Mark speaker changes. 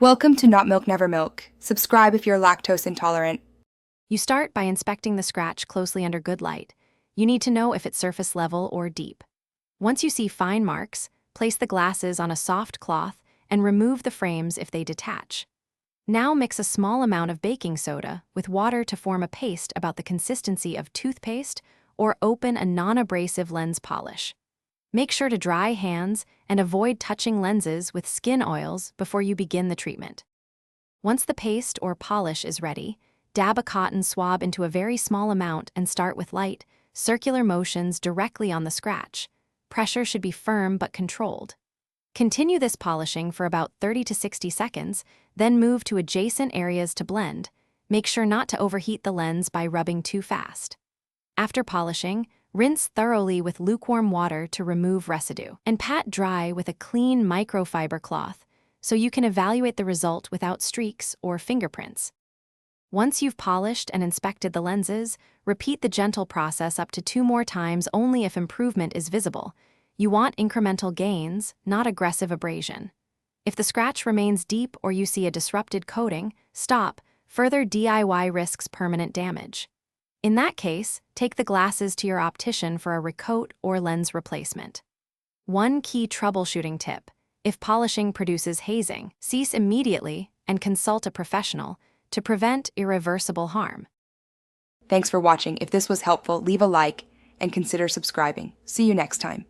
Speaker 1: Welcome to Not Milk Never Milk. Subscribe if you're lactose intolerant.
Speaker 2: You start by inspecting the scratch closely under good light. You need to know if it's surface level or deep. Once you see fine marks, place the glasses on a soft cloth and remove the frames if they detach. Now mix a small amount of baking soda with water to form a paste about the consistency of toothpaste or open a non-abrasive lens polish. Make sure to dry hands and avoid touching lenses with skin oils before you begin the treatment. Once the paste or polish is ready, dab a cotton swab into a very small amount and start with light, circular motions directly on the scratch. Pressure should be firm but controlled. Continue this polishing for about 30 to 60 seconds, then move to adjacent areas to blend. Make sure not to overheat the lens by rubbing too fast. After polishing, rinse thoroughly with lukewarm water to remove residue, and pat dry with a clean microfiber cloth so you can evaluate the result without streaks or fingerprints. Once you've polished and inspected the lenses, repeat the gentle process up to 2 more times only if improvement is visible. You want incremental gains, not aggressive abrasion. If the scratch remains deep or you see a disrupted coating, stop. Further DIY risks permanent damage. In that case, take the glasses to your optician for a recoat or lens replacement. One key troubleshooting tip: if polishing produces hazing, cease immediately and consult a professional to prevent irreversible harm.
Speaker 1: Thanks for watching. If this was helpful, leave a like and consider subscribing. See you next time.